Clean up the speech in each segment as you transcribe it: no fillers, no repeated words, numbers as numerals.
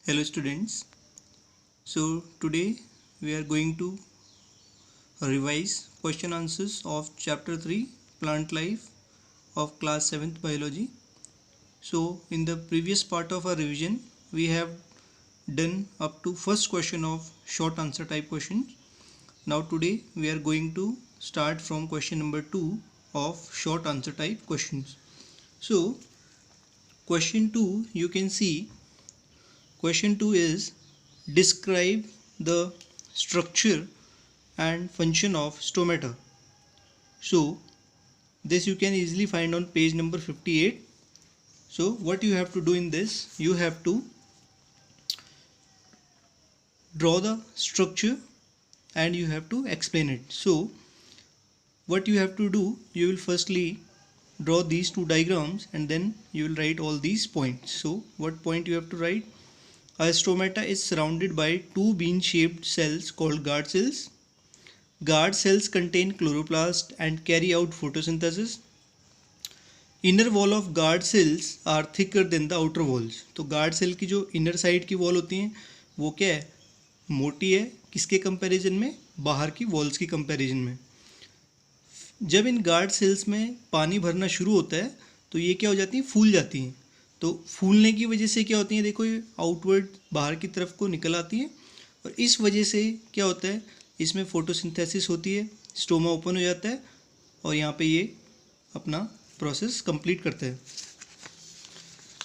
Hello students. So today we are going to revise question answers of chapter 3 plant life of class 7th biology. So in the previous part of our revision we have done up to first question of short answer type questions. Now today we are going to start from question number 2 of short answer type questions. So question 2, you can see question 2 is describe the structure and function of stomata. So this you can easily find on page number 58. So what you have to do in this, you have to draw the structure and you have to explain it. So what you have to do, you will firstly draw these two diagrams and then you will write all these points. So what point you have to write? A stomata is surrounded by two bean-shaped cells called guard cells. Guard cells contain chloroplast and carry out photosynthesis. Inner wall of guard cells are thicker than the outer walls. तो guard cell की जो inner side की wall होती हैं वो क्या है, मोटी है. किसके comparison में? बाहर की walls की comparison में. जब इन guard cells में पानी भरना शुरू होता है तो ये क्या हो जाती हैं, फूल जाती हैं. तो फूलने की वजह से क्या होती हैं, देखो ये आउटवर्ड बाहर की तरफ को निकल आती हैं और इस वजह से क्या होता है, इसमें फोटोसिंथेसिस होती है, स्टोमा ओपन हो जाता है और यहाँ पे ये अपना प्रोसेस कंप्लीट करता है.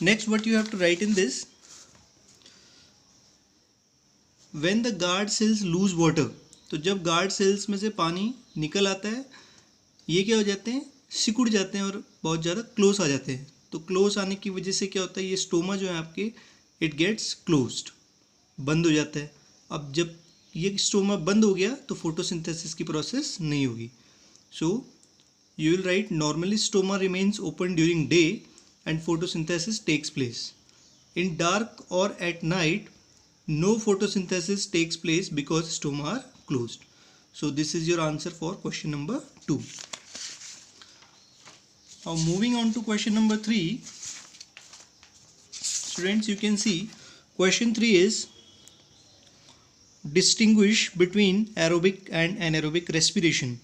Next what you have to write in this, when the guard cells lose water. तो जब गार्ड सेल्स में से पानी निकल आता है ये क्या हो जाते हैं, सिकुड़ जाते हैं और बहुत ज़्यादा क्लोज आ जाते हैं. तो क्लोज आने की वजह से क्या होता है, ये स्टोमा जो है आपके इट गेट्स क्लोज्ड, बंद हो जाता है. अब जब ये स्टोमा बंद हो गया तो फोटोसिंथेसिस की प्रोसेस नहीं होगी. So you will write normally stoma remains open during day and photosynthesis takes place. In dark और at night no photosynthesis takes place because stoma are closed. So this is your answer for question number 2. Now moving on to question number 3. Students, you can see question 3 is distinguish between aerobic and anaerobic respiration.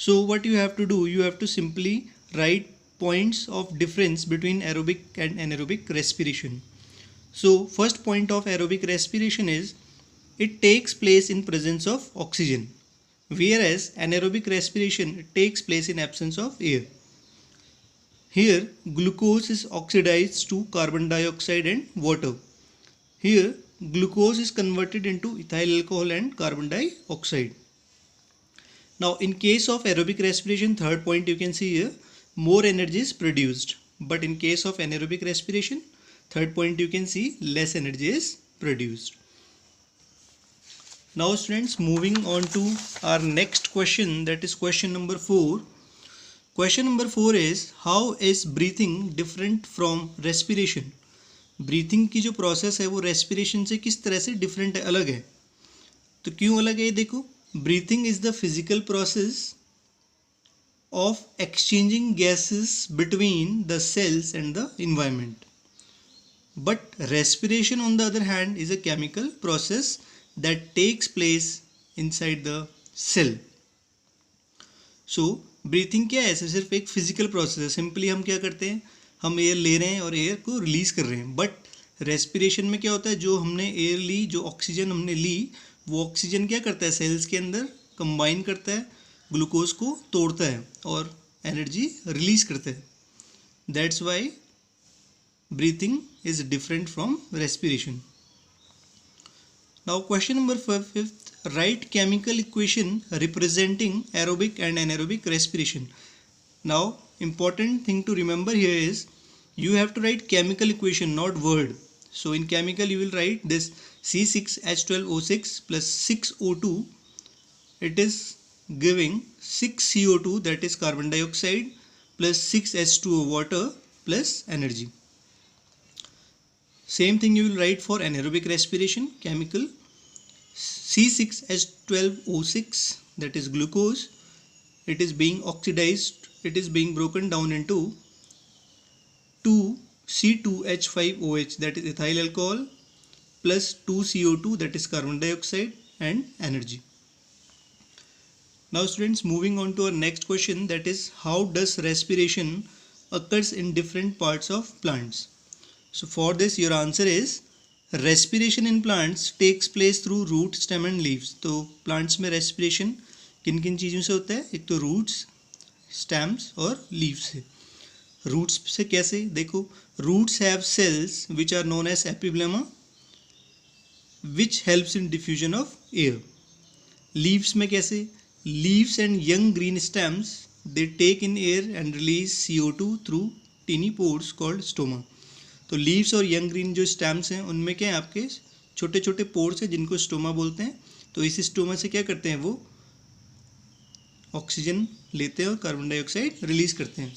So what you have to do, you have to simply write points of difference between aerobic and anaerobic respiration. So first point of aerobic respiration is it takes place in presence of oxygen, whereas anaerobic respiration takes place in absence of air. Here glucose is oxidized to carbon dioxide and water. Here glucose is converted into ethyl alcohol and carbon dioxide. Now in case of aerobic respiration, third point you can see here, more energy is produced, but in case of anaerobic respiration, third point you can see, less energy is produced. Now students, moving on to our next question, that is question number 4. Question number 4 is how is breathing different from respiration. Breathing की जो process है वो respiration से किस तरह से different है, अलग है. तो क्यों अलग है ये देखो, breathing is the physical process of exchanging gases between the cells and the environment. But respiration on the other hand is a chemical process that takes place inside the cell. So breathing क्या है, ऐसे सिर्फ एक physical process है. Simply हम क्या करते हैं, हम एयर ले रहे हैं और एयर को रिलीज कर रहे हैं. बट रेस्पिरेशन में क्या होता है, जो हमने एयर ली, जो ऑक्सीजन हमने ली, वो ऑक्सीजन क्या करता है, सेल्स के अंदर कंबाइन करता है, ग्लूकोज को तोड़ता है और एनर्जी रिलीज करता है. That's why breathing is different from respiration. Now question number 5, write chemical equation representing aerobic and anaerobic respiration. Now important thing to remember here is you have to write chemical equation, not word. So in chemical you will write this C6H12O6 plus 6O2, it is giving 6CO2, that is carbon dioxide, plus 6H2O water plus energy. Same thing you will write for anaerobic respiration, chemical C6H12O6, that is glucose, it is being oxidized, it is being broken down into 2C2H5OH, that is ethyl alcohol, plus 2 CO2 that is carbon dioxide and energy. Now students, moving on to our next question, that is how does respiration occurs in different parts of plants. So for this your answer is respiration in plants takes place through root, stem and leaves. तो plants में respiration किन किन चीज़ों से होता है, एक तो roots, stems और leaves से. Roots से कैसे, देखो roots have cells which are known as epiblema which helps in diffusion of air. Leaves में कैसे, leaves and young green stems they take in air and release CO2 through teeny pores called stoma. तो leaves और young green जो stems हैं उनमें क्या है, आपके छोटे छोटे पोर्स हैं जिनको स्टोमा बोलते हैं. तो इस स्टोमा से क्या करते हैं, वो ऑक्सीजन लेते हैं और कार्बन डाइऑक्साइड रिलीज करते हैं.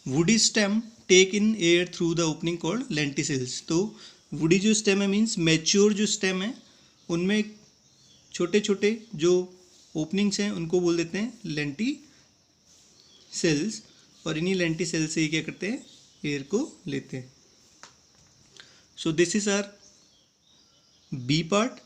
Woody stem take in air through the opening called lenticels. तो वुडी जो स्टेम है मीन्स मैच्योर जो स्टेम है उनमें छोटे छोटे जो ओपनिंग्स हैं उनको बोल देते हैं लेंटी सेल्स, और इन्हीं लेंटी सेल्स से ही क्या करते हैं, एयर को लेते हैं. So this is our B part.